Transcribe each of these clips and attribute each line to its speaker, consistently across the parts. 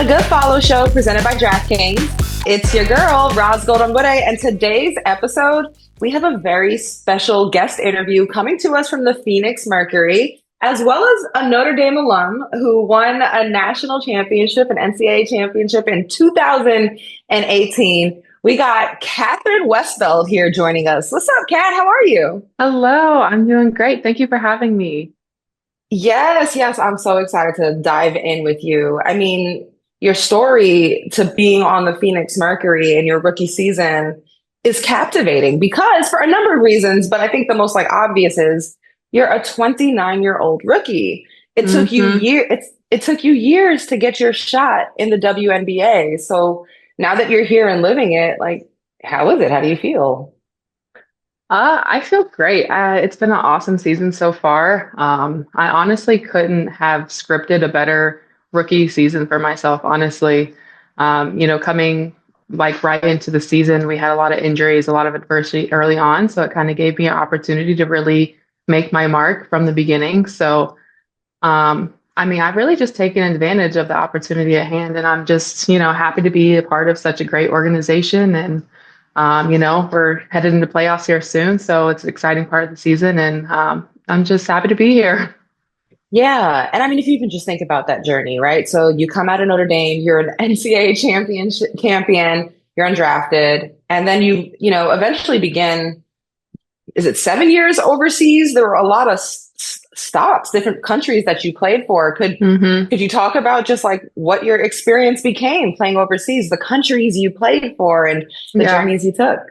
Speaker 1: Good Follow Show presented by DraftKings. It's your girl, Roz Goldambure, and today's episode, we have a very special guest interview coming to us from the Phoenix Mercury, as well as a Notre Dame alum who won a national championship, an NCAA championship in 2018. We got Kathryn Westbeld here joining us. What's up, Kat? How are you?
Speaker 2: Hello, I'm doing great. Thank you for having me.
Speaker 1: Yes, I'm so excited to dive in with you. I mean, your story to being on the Phoenix Mercury in your rookie season is captivating because for a number of reasons, but I think the most obvious is you're a 29-year-old rookie. It took you
Speaker 2: hmm
Speaker 1: it took you years to get your shot in the WNBA. So now that you're here and living it, how is it? How do you feel?
Speaker 2: I feel great. It's been an awesome season so far. I honestly couldn't have scripted a better rookie season for myself, honestly. Coming right into the season, we had a lot of injuries, a lot of adversity early on. So it kind of gave me an opportunity to really make my mark from the beginning. So, I've really just taken advantage of the opportunity at hand, and I'm just, happy to be a part of such a great organization. And we're headed into playoffs here soon, so it's an exciting part of the season, and I'm just happy to be here.
Speaker 1: Yeah. And I mean, if you can just think about that journey, right? So you come out of Notre Dame, you're an NCAA champion, you're undrafted, and then eventually begin, is it 7 years overseas? There were a lot of stops, different countries that you played for.
Speaker 2: hmm
Speaker 1: Could you talk about just what your experience became playing overseas, the countries you played for and the
Speaker 2: Yeah,
Speaker 1: journeys you took?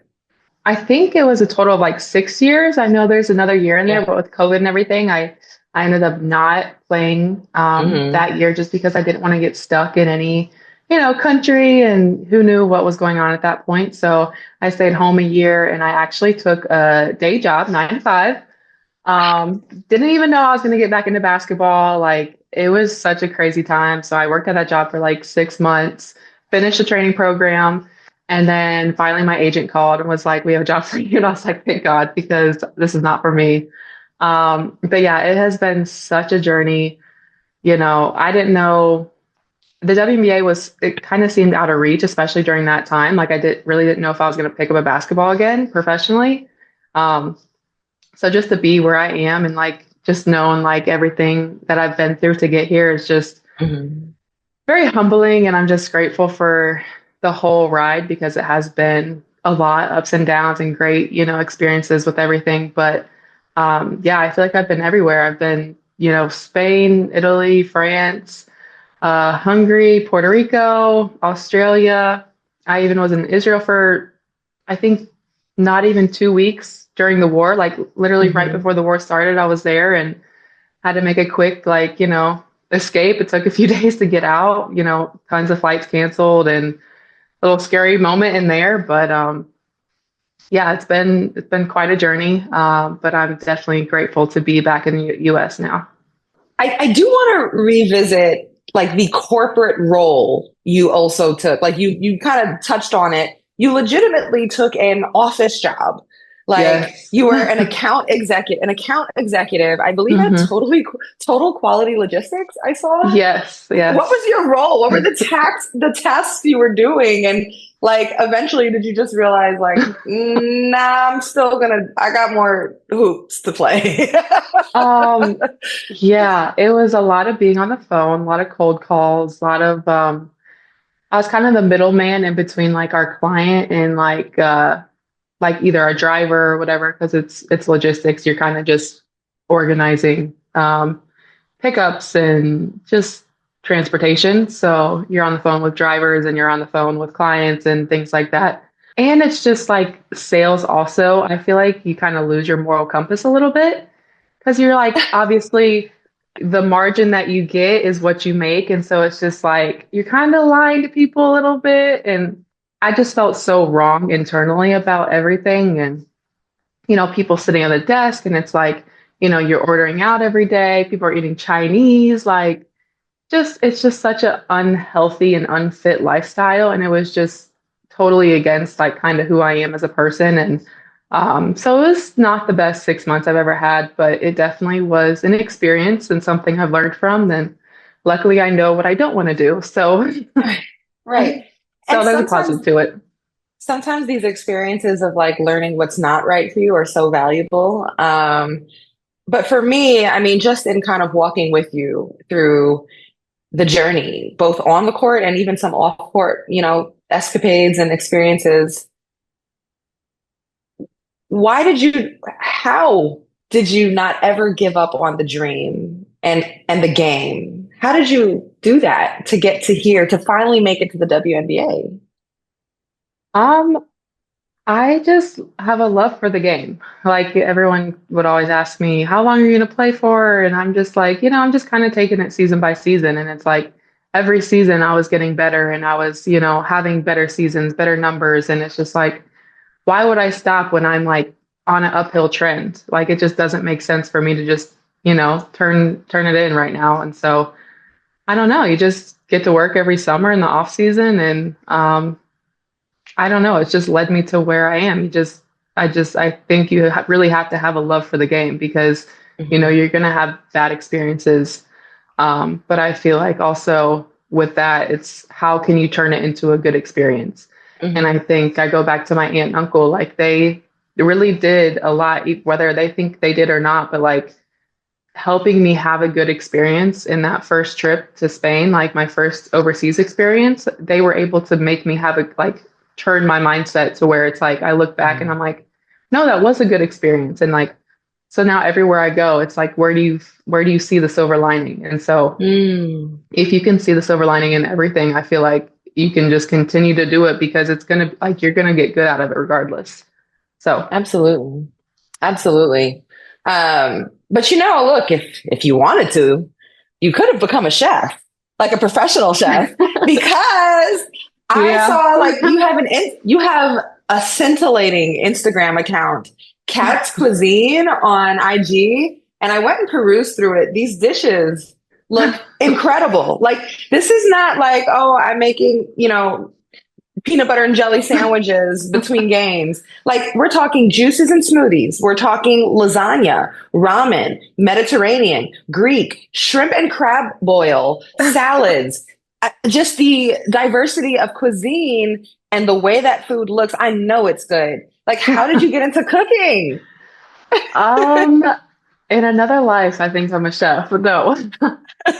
Speaker 2: I think it was a total of 6 years. I know there's another year in there,
Speaker 1: Yeah.
Speaker 2: but with COVID and everything, I ended up not playing
Speaker 1: Hmm.
Speaker 2: that year just because I didn't want to get stuck in any, country, and who knew what was going on at that point. So I stayed home a year, and I actually took a day job, 9 to 5. Didn't even know I was going to get back into basketball. It was such a crazy time. So I worked at that job for 6 months, finished the training program, and then finally my agent called and was like, "We have a job for you." And I was like, "Thank God, because this is not for me." But yeah, it has been such a journey. I didn't know the WNBA it kind of seemed out of reach, especially during that time. Really didn't know if I was going to pick up a basketball again professionally. Um, so just to be where I am and just knowing everything that I've been through to get here is just
Speaker 1: Hmm.
Speaker 2: very humbling. And I'm just grateful for the whole ride because it has been a lot ups and downs and great, experiences with everything. But yeah, I feel like I've been everywhere. I've been, Spain, Italy, France, Hungary, Puerto Rico, Australia. I even was in Israel for, I think, not even 2 weeks during the war. Literally right
Speaker 1: Hmm.
Speaker 2: before the war started, I was there and had to make a quick, escape. It took a few days to get out, tons of flights canceled and a little scary moment in there. But yeah, it's been quite a journey. But I'm definitely grateful to be back in the US now.
Speaker 1: I do want to revisit the corporate role you also took. You kind of touched on it. You legitimately took an office job.
Speaker 2: Yes.
Speaker 1: You were an account executive, I believe at
Speaker 2: hmm
Speaker 1: Total Quality Logistics, I saw.
Speaker 2: Yes,
Speaker 1: What
Speaker 2: yes.
Speaker 1: was your role? What were the tasks you were doing? And eventually did you just realize nah, I got more hoops to play.
Speaker 2: Um, yeah, it was a lot of being on the phone, a lot of cold calls, a lot of I was kind of the middleman in between our client and either a driver or whatever, because it's logistics. You're kind of just organizing pickups and just transportation. So you're on the phone with drivers and you're on the phone with clients and things like that. And it's just sales also. I feel like you kind of lose your moral compass a little bit because you're obviously the margin that you get is what you make. And so it's just you're kind of lying to people a little bit. And I just felt so wrong internally about everything. And, people sitting on the desk and it's you're ordering out every day. People are eating Chinese, it's just such an unhealthy and unfit lifestyle. And it was just totally against kind of who I am as a person. And so it was not the best 6 months I've ever had, but it definitely was an experience and something I've learned from. Then luckily I know what I don't want to do. So,
Speaker 1: Right.
Speaker 2: so
Speaker 1: And
Speaker 2: there's a
Speaker 1: sometimes
Speaker 2: positive to it.
Speaker 1: sometimes these experiences of like learning what's not right for you are so valuable. But for me, I mean, just in kind of walking with you through the journey, both on the court and even some off court, escapades and experiences, how did you not ever give up on the dream and the game? How did you do that to get to here, to finally make it to the WNBA?
Speaker 2: Um, I just have a love for the game. Like everyone would always ask me, how long are you going to play for? And I'm just like, I'm just kind of taking it season by season. And it's like every season I was getting better and I was, having better seasons, better numbers. And it's just like, why would I stop when I'm like on an uphill trend? Like it just doesn't make sense for me to just, turn it in right now. And so I don't know, you just get to work every summer in the off season and I don't know. It's just led me to where I am. I think you really have to have a love for the game because,
Speaker 1: Mhm,
Speaker 2: you're going to have bad experiences. But I feel like also with that, it's how can you turn it into a good experience? And I
Speaker 1: mhm,
Speaker 2: think I go back to my aunt and uncle, like they really did a lot, whether they think they did or not, but like helping me have a good experience in that first trip to Spain, like my first overseas experience, they were able to make me have a like turn my mindset to where it's like I look back and
Speaker 1: mhm.
Speaker 2: I'm like, no, that was a good experience. And like so now everywhere I go, it's like where do you see the silver lining? And so
Speaker 1: Mm,
Speaker 2: if you can see the silver lining in everything, I feel like you can just continue to do it because it's gonna like you're gonna get good out of it regardless. So
Speaker 1: absolutely. Absolutely. But look, if you wanted to, you could have become a chef, like a professional chef, because I
Speaker 2: yeah.
Speaker 1: saw like you have a scintillating Instagram account, Cat's Cuisine on IG, and I went and perused through it. These dishes look incredible. Like this is not like, oh, I'm making, peanut butter and jelly sandwiches between games. Like we're talking juices and smoothies. We're talking lasagna, ramen, Mediterranean, Greek, shrimp and crab boil, salads. Just the diversity of cuisine and the way that food looks. I know it's good. Like, how did you get into cooking?
Speaker 2: Um, in another life, I think I'm a chef. No.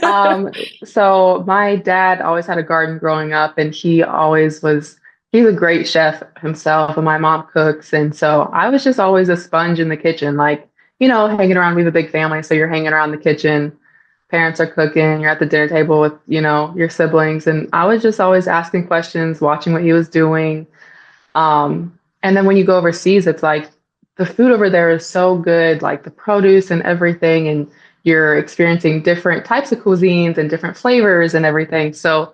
Speaker 2: Um, so my dad always had a garden growing up and he's a great chef himself and my mom cooks. And so I was just always a sponge in the kitchen, like, hanging around. We have a big family, so you're hanging around the kitchen. Parents are cooking, you're at the dinner table with, your siblings. And I was just always asking questions, watching what he was doing. And then when you go overseas, it's like the food over there is so good, like the produce and everything, and you're experiencing different types of cuisines and different flavors and everything. So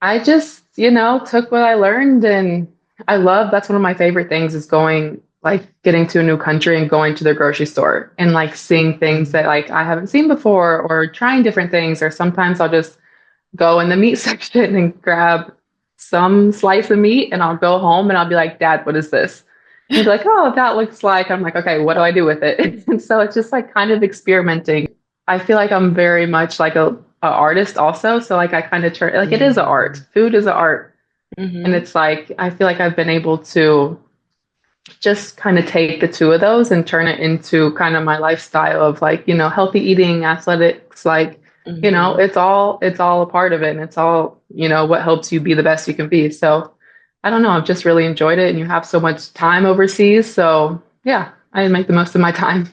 Speaker 2: I just, took what I learned and that's one of my favorite things is going like getting to a new country and going to the grocery store and like seeing things that like I haven't seen before or trying different things. Or sometimes I'll just go in the meat section and grab some slice of meat and I'll go home and I'll be like, Dad, what is this? And he'd be like, oh, that looks like, I'm like, okay, what do I do with it? And so it's just like kind of experimenting. I feel like I'm very much like a artist also. So like I kind of turn like it is an art. Food is an art. And
Speaker 1: Mm-hmm.
Speaker 2: it's like I feel like I've been able to just kind of take the two of those and turn it into kind of my lifestyle of like, healthy eating, athletics, like,
Speaker 1: Mm-hmm.
Speaker 2: it's all a part of it and it's all, what helps you be the best you can be. So I don't know, I've just really enjoyed it and you have so much time overseas. So yeah, I make the most of my time.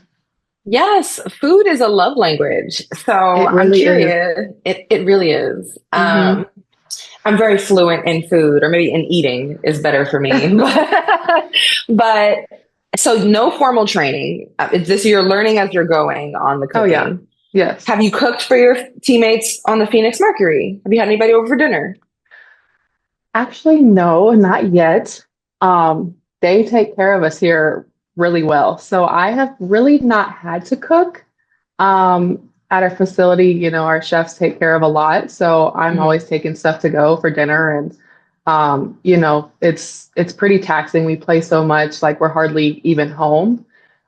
Speaker 1: Yes, food is a love language. So
Speaker 2: It
Speaker 1: I'm
Speaker 2: really is.
Speaker 1: curious. It really is.
Speaker 2: Hmm.
Speaker 1: I'm very fluent in food, or maybe in eating is better for me. But so no formal training. It's this you're learning as you're going on the
Speaker 2: Oh yeah.
Speaker 1: cooking.
Speaker 2: Yes.
Speaker 1: Have you cooked for your teammates on the Phoenix Mercury? Have you had anybody over for dinner?
Speaker 2: Actually, no, not yet. They take care of us here really well. So I have really not had to cook. At our facility, our chefs take care of a lot. So I'm
Speaker 1: Mhm.
Speaker 2: always taking stuff to go for dinner and it's pretty taxing. We play so much, like we're hardly even home.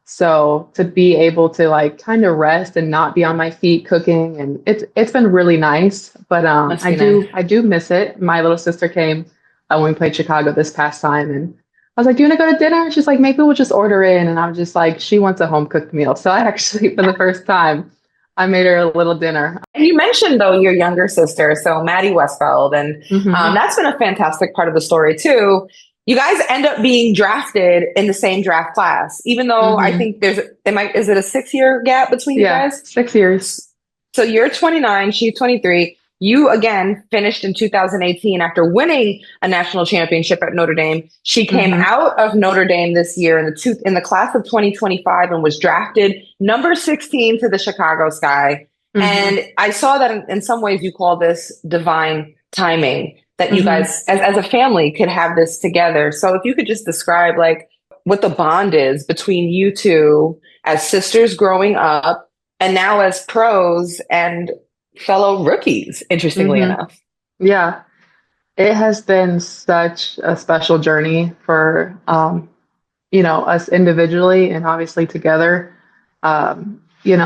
Speaker 2: So to be able to like kind of rest and not be on my feet cooking, and it's been really nice. But
Speaker 1: Must be nice.
Speaker 2: I do miss it. My little sister came when we played Chicago this past time, and I was like, "Do you want to go to dinner?" She's like, "Maybe we'll just order in." And I was just like, "She wants a home cooked meal." So I actually, for the first time, I made her a little dinner.
Speaker 1: And you mentioned though your younger sister, so Maddy Westbeld, and
Speaker 2: Hmm.
Speaker 1: that's been a fantastic part of the story too. You guys end up being drafted in the same draft class, even though I
Speaker 2: Hmm.
Speaker 1: think is it a 6 year gap between you
Speaker 2: Yeah,
Speaker 1: guys?
Speaker 2: 6 years.
Speaker 1: So you're 29, she's 23. You again finished in 2018 after winning a national championship at Notre Dame. She came
Speaker 2: Hmm.
Speaker 1: out of Notre Dame this year in the class of 2025 and was drafted number 16 to the Chicago Sky.
Speaker 2: Hmm.
Speaker 1: And I saw that in some ways you call this divine timing, that you
Speaker 2: Hmm.
Speaker 1: guys as a family could have this together. So if you could just describe like what the bond is between you two as sisters growing up and now as pros and fellow rookies, interestingly
Speaker 2: Hmm.
Speaker 1: enough.
Speaker 2: Yeah. It has been such a special journey for us individually and obviously together.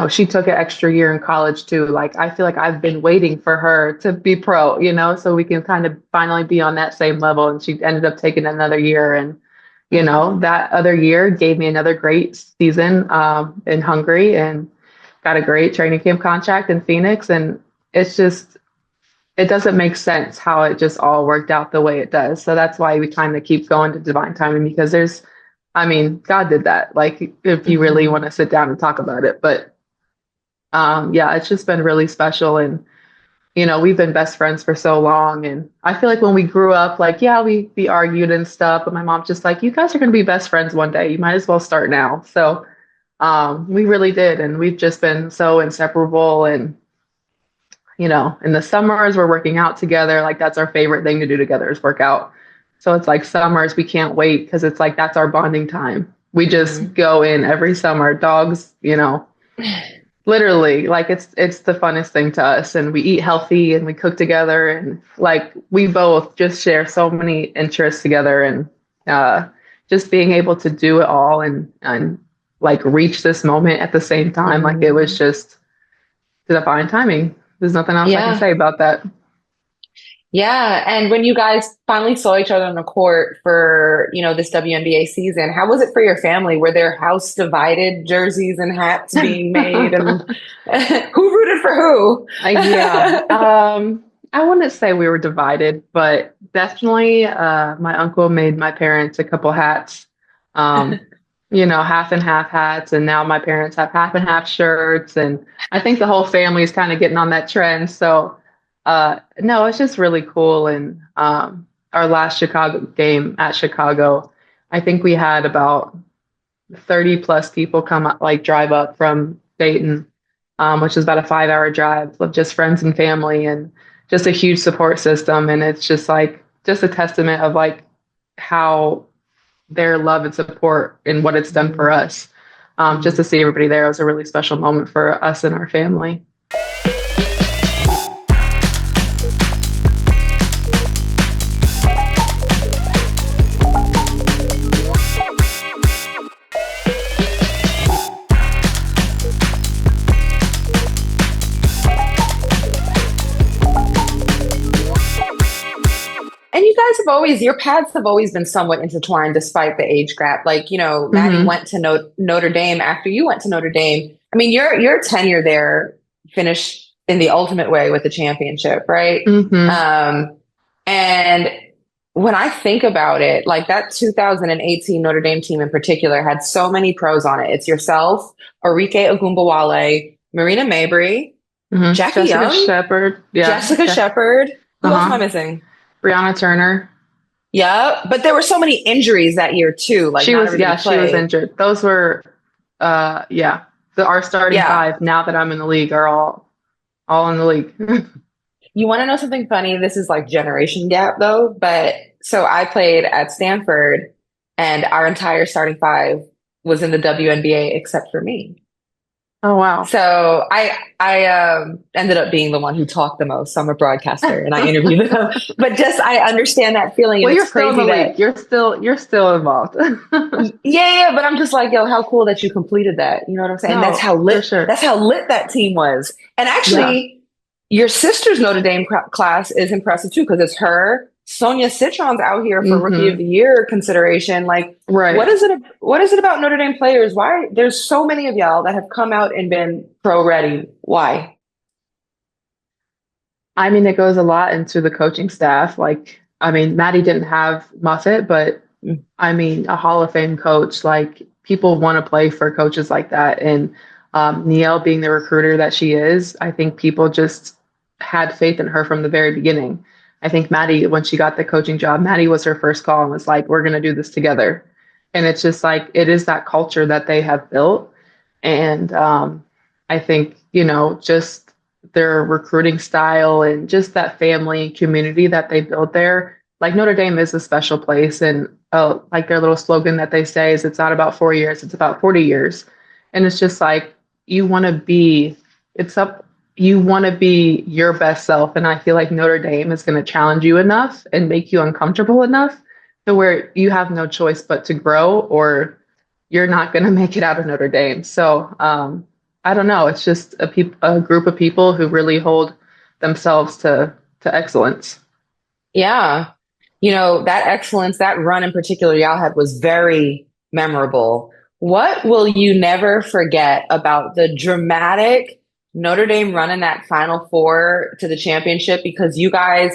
Speaker 2: She took an extra year in college too. Like I feel like I've been waiting for her to be pro, so we can kind of finally be on that same level. And she ended up taking another year, and that other year gave me another great season in Hungary and got a great training camp contract in Phoenix. And it's just it doesn't make sense how it just all worked out the way it does. So that's why we kind of keep going to divine timing because I mean, God did that. Like, if you really want
Speaker 1: Mhm.
Speaker 2: to sit down and talk about it. But yeah, it's just been really special. And, we've been best friends for so long. And I feel like when we grew up, like, yeah, we argued and stuff. But my mom's just like, you guys are going to be best friends one day. You might as well start now. So we really did. And we've just been so inseparable. And in the summers, we're working out together. Like that's our favorite thing to do together is work out. So it's like summers, we can't wait because it's like that's our bonding time. We just
Speaker 1: Mhm.
Speaker 2: go in every summer, dogs, literally like it's the funnest thing to us. And we eat healthy and we cook together and like we both just share so many interests together and just being able to do it all and like reach this moment at the same time. Like it was
Speaker 1: Mhm.
Speaker 2: just divine timing. There's nothing else I can
Speaker 1: Yeah.
Speaker 2: say about that.
Speaker 1: Yeah. And when you guys finally saw each other on the court for, this WNBA season, how was it for your family? Were there house divided jerseys and hats being made? And who rooted for who?
Speaker 2: Yeah. I wouldn't say we were divided, but definitely my uncle made my parents a couple hats. Um, half and half hats, and now my parents have half and half shirts, and I think the whole family is kind of getting on that trend. So no, it's just really cool. And our last Chicago game at Chicago, I think we had about 30 plus people come up, like drive up from Dayton, which is about a 5 hour drive of just friends and family and just a huge support system. And it's just like, just a testament of like how their love and support and what it's done for
Speaker 1: Mhm.
Speaker 2: us. Just to
Speaker 1: Mhm.
Speaker 2: see everybody there was a really special moment for us and our family.
Speaker 1: And you guys have your paths have always been somewhat intertwined despite the age gap. Like, Maddy
Speaker 2: Hmm.
Speaker 1: went to Notre Dame after you went to Notre Dame. I mean, your tenure there finished in the ultimate way with the championship, right?
Speaker 2: Hmm.
Speaker 1: Um, and when I think about it, like that 2018 Notre Dame team in particular had so many pros on it. It's yourself, Arike Ogunbowale, Marina Mabrey,
Speaker 2: Hmm.
Speaker 1: Jackie
Speaker 2: Jessica
Speaker 1: Young,
Speaker 2: Shepard. Yeah.
Speaker 1: Jessica Shepard. Who else am I
Speaker 2: Uh-huh.
Speaker 1: missing?
Speaker 2: Brianna Turner.
Speaker 1: Yeah, but there were so many injuries that year too. Like not everybody
Speaker 2: She was
Speaker 1: played.
Speaker 2: injured. Those were, yeah, our starting
Speaker 1: Yeah.
Speaker 2: five now that I'm in the league are all in the league.
Speaker 1: You want to know something funny? This is like generation gap though, but so I played at Stanford and our entire starting five was in the WNBA except for me.
Speaker 2: Oh, wow.
Speaker 1: So I ended up being the one who talked the most. So I'm a broadcaster and I interview them. But just I understand that feeling, and
Speaker 2: Well,
Speaker 1: it's
Speaker 2: you're still in the
Speaker 1: crazy
Speaker 2: league.
Speaker 1: that
Speaker 2: You're still involved.
Speaker 1: yeah, but I'm just like, yo, how cool that you completed that. You know what I'm saying?
Speaker 2: No, for sure.
Speaker 1: That's how lit that team was. And
Speaker 2: Yeah.
Speaker 1: actually, your sister's Notre Dame class is impressive too, because it's her. Sonia Citron's out here for Rookie of
Speaker 2: Hmm.
Speaker 1: the Year consideration. Like,
Speaker 2: Right.
Speaker 1: what is it about Notre Dame players? Why there's so many of y'all that have come out and been pro ready? Why?
Speaker 2: I mean, it goes a lot into the coaching staff. Like, I mean, Maddie didn't have Muffet, but I mean, a Hall of Fame coach, like people want to play for coaches like that. And Niele being the recruiter that she is, I think people just had faith in her from the very beginning. I think Maddie, when she got the coaching job, Maddie was her first call and was like, we're going to do this together. And it's just like, it is that culture that they have built. And I think, just their recruiting style and just that family and community that they built there. Like Notre Dame is a special place. And like their little slogan that they say is it's not about 4 years, it's about 40 years. And it's just like, you want to be, it's up, you want to be your best self. And I feel like Notre Dame is going to challenge you enough and make you uncomfortable enough to where you have no choice but to grow or you're not going to make it out of Notre Dame. So I don't know. It's just a group of people who really hold themselves to excellence.
Speaker 1: Yeah. You know, that excellence, that run in particular y'all had was very memorable. What will you never forget about the dramatic Notre Dame run in that Final Four to the championship? Because you guys,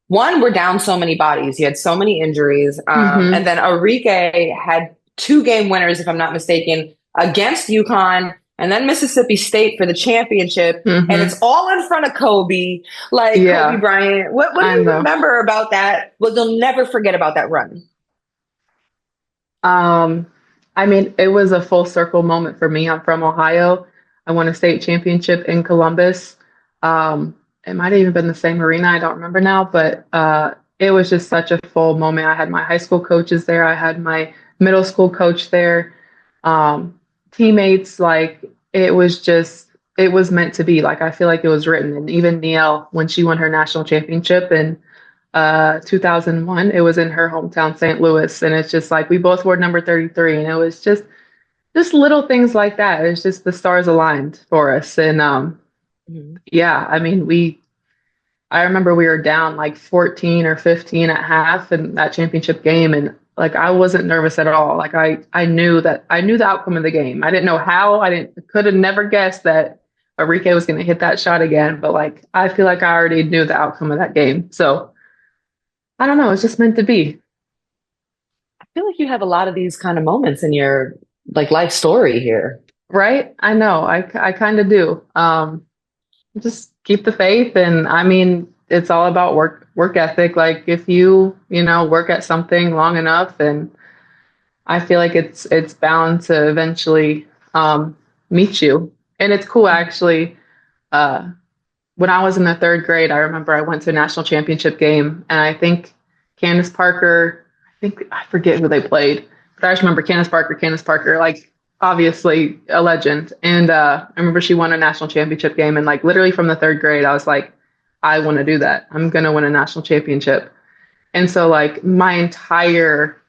Speaker 1: one, were down so many bodies. You had so many injuries. And
Speaker 2: Hmm.
Speaker 1: then Enrique had two game winners, if I'm not mistaken, against UConn and then Mississippi State for the championship. And it's
Speaker 2: Hmm.
Speaker 1: all in front of Kobe. Like Kobe
Speaker 2: Yeah,
Speaker 1: Bryant. What do
Speaker 2: I
Speaker 1: you
Speaker 2: know.
Speaker 1: remember about that? Well, you'll never forget about that run.
Speaker 2: Um, I mean, it was a full circle moment for me. I'm from Ohio. I won a state championship in Columbus. It might have even been the same arena. I don't remember now, but it was just such a full moment. I had my high school coaches there. I had my middle school coach there. Um, Teammates, like it was meant to be. Like I feel like it was written. And even Niele, when she won her national championship in 2001, it was in her hometown, St. Louis, and it's just like we both wore number 33, and it was just little things like that. It's just the stars aligned for us, and
Speaker 1: Mhm.
Speaker 2: yeah, I mean I remember we were down like 14 or 15 at half in that championship game, and like I wasn't nervous at all. Like I knew the outcome of the game. I didn't know how. I didn't could have never guessed that Enrique was going to hit that shot again, but like I feel like I already knew the outcome of that game. So I don't know. It's just meant to be,
Speaker 1: I feel like you have a lot of these kind of moments in your like life story here.
Speaker 2: right? I know. I kind of do. Just keep the faith, and I mean, it's all about work ethic. Like if you work at something long enough, and I feel like it's bound to eventually meet you. And it's cool actually. Uh, when I was in the third grade, I remember I went to a national championship game, and I think Candace Parker, I forget who they played, but I just remember Candace Parker, like obviously a legend. And I remember she won a national championship game, and like literally from the third grade, I was like, I want to do that. I'm gonna win a national championship. And so like my entire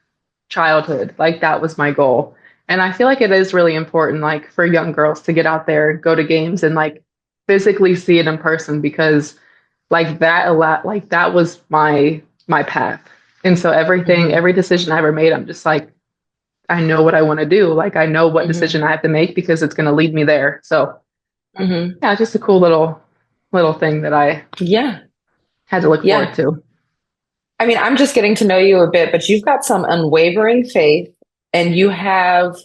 Speaker 2: childhood, like that was my goal. And I feel like it is really important, like for young girls to get out there, go to games, and like physically see it in person because like that a lot, like that was my path. And so
Speaker 1: Hmm.
Speaker 2: every decision I ever made, I'm just like, I know what I want to do. Like I know what
Speaker 1: Hmm.
Speaker 2: decision I have to make because it's going to lead me there. So
Speaker 1: Hmm.
Speaker 2: yeah, just a cool little thing that I
Speaker 1: Yeah.
Speaker 2: had to look forward
Speaker 1: Yeah.
Speaker 2: to.
Speaker 1: I mean, I'm just getting to know you a bit, but you've got some unwavering faith and you have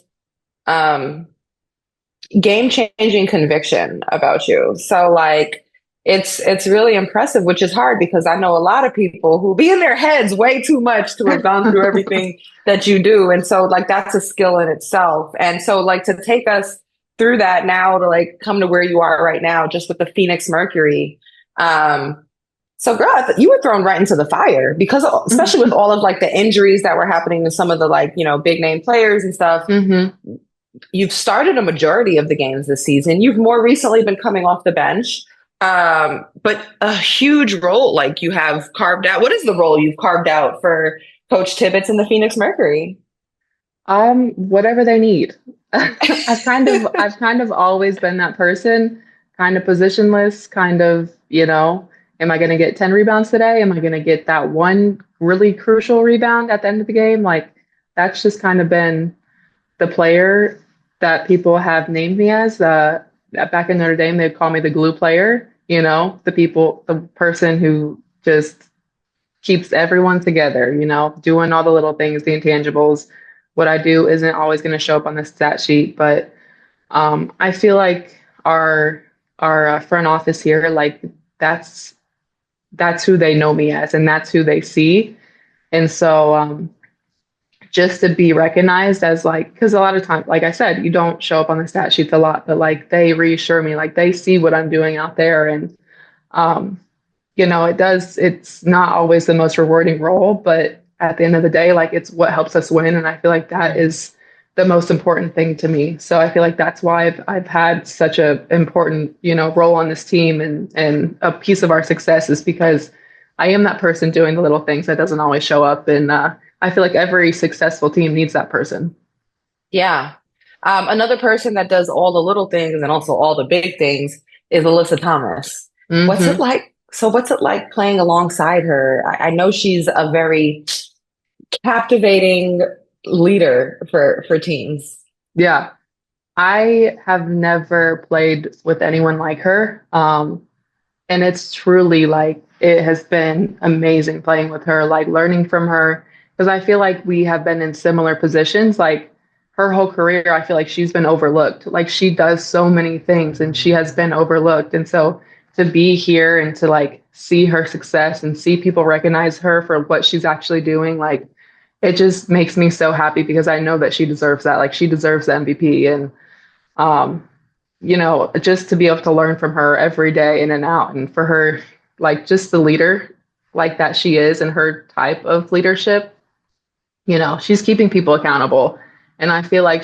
Speaker 1: um game changing conviction about you. So like it's really impressive, which is hard because I know a lot of people who be in their heads way too much to have gone through everything that you do. And so like that's a skill in itself. And so like to take us through that now to like come to where you are right now, just with the Phoenix Mercury. So girl, you were thrown right into the fire because especially with all of like the injuries that were happening to some of the like, you know, big name players and stuff.
Speaker 2: Hmm.
Speaker 1: you've started a majority of the games this season. You've more recently been coming off the bench. But a huge role like you have carved out. What is the role you've carved out for Coach Tibbetts and the Phoenix Mercury?
Speaker 2: Whatever they need. I've kind of always been that person, kind of positionless, kind of, am I going to get 10 rebounds today? Am I going to get that one really crucial rebound at the end of the game? Like, that's just kind of been the player that people have named me as. Back in Notre Dame, they'd call me the glue player, the person who just keeps everyone together, doing all the little things, the intangibles. What I do isn't always going to show up on the stat sheet, but I feel like our front office here, like that's who they know me as, and that's who they see. And so just to be recognized as like, because a lot of times, like I said, you don't show up on the stat sheets a lot, but like they reassure me, like they see what I'm doing out there, and um, it's not always the most rewarding role, but at the end of the day, like it's what helps us win. And I feel like that is the most important thing to me. So I feel like that's why I've had such a important, role on this team, and a piece of our success is because I am that person doing the little things that doesn't always show up. And I feel like every successful team needs that person.
Speaker 1: Yeah. Another person that does all the little things and also all the big things is Alyssa Thomas. What's it
Speaker 2: Hmm.
Speaker 1: like? So what's it like playing alongside her? I know she's a very captivating leader for teams.
Speaker 2: Yeah. I have never played with anyone like her. And it's truly like it has been amazing playing with her, like learning from her, because I feel like we have been in similar positions. Like her whole career, I feel like she's been overlooked. Like she does so many things and she has been overlooked. And so to be here and to like see her success and see people recognize her for what she's actually doing, like it just makes me so happy because I know that she deserves that. Like she deserves the MVP. And um, just to be able to learn from her every day in and out, and for her, like just the leader like that she is, and her type of leadership, she's keeping people accountable. And I feel like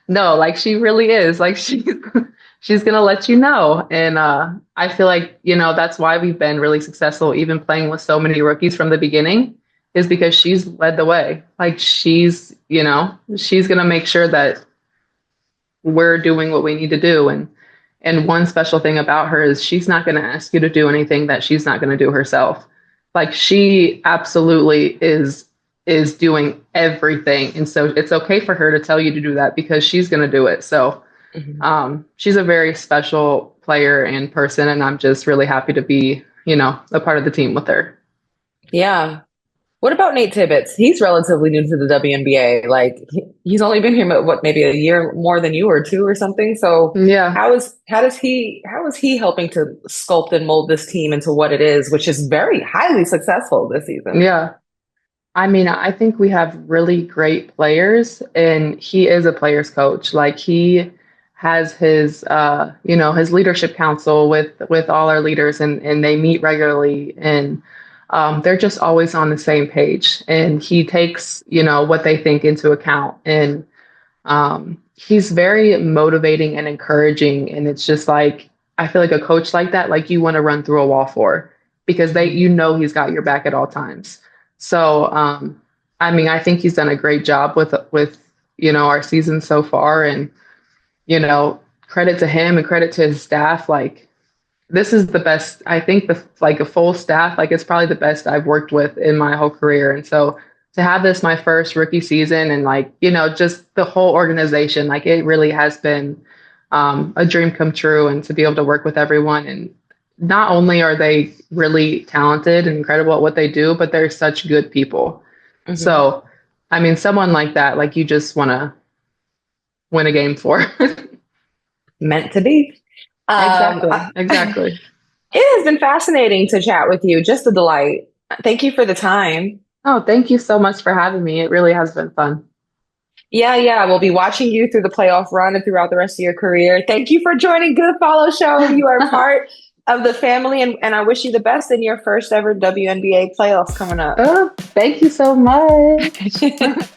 Speaker 2: no, like she really is, like she's going to let you know. And I feel like, that's why we've been really successful, even playing with so many rookies from the beginning, is because she's led the way. Like she's going to make sure that we're doing what we need to do. And one special thing about her is she's not going to ask you to do anything that she's not going to do herself. Like she absolutely is doing everything. And so it's okay for her to tell you to do that because she's going to do it. So
Speaker 1: Mhm.
Speaker 2: she's a very special player and person, and I'm just really happy to be, a part of the team with her.
Speaker 1: Yeah. What about Nate Tibbetts? He's relatively new to the WNBA. Like he's only been here what maybe a year more than you or two or something. So
Speaker 2: Yeah.
Speaker 1: how is he helping to sculpt and mold this team into what it is, which is very highly successful this season?
Speaker 2: Yeah. I mean, I think we have really great players, and he is a player's coach. Like he has his leadership council with all our leaders, and they meet regularly, and they're just always on the same page. And he takes, what they think into account, and he's very motivating and encouraging. And it's just like I feel like a coach like that, like you want to run through a wall for, because he's got your back at all times. So, I mean, I think he's done a great job with our season so far, and credit to him and credit to his staff. Like this is the best. I think like a full staff, like it's probably the best I've worked with in my whole career. And so to have this my first rookie season, and like just the whole organization, like it really has been a dream come true, and to be able to work with everyone. And not only are they really talented and incredible at what they do, but they're such good people.
Speaker 1: Mhm.
Speaker 2: So, I mean, someone like that, like you just want to win a game for.
Speaker 1: Meant to be.
Speaker 2: Exactly. Exactly.
Speaker 1: It has been fascinating to chat with you. Just a delight. Thank you for the time.
Speaker 2: Oh, thank you so much for having me. It really has been fun.
Speaker 1: Yeah, yeah. We'll be watching you through the playoff run and throughout the rest of your career. Thank you for joining Good Follow Show. You are part of the family, and I wish you the best in your first ever WNBA playoffs coming up.
Speaker 2: Oh, thank you so much.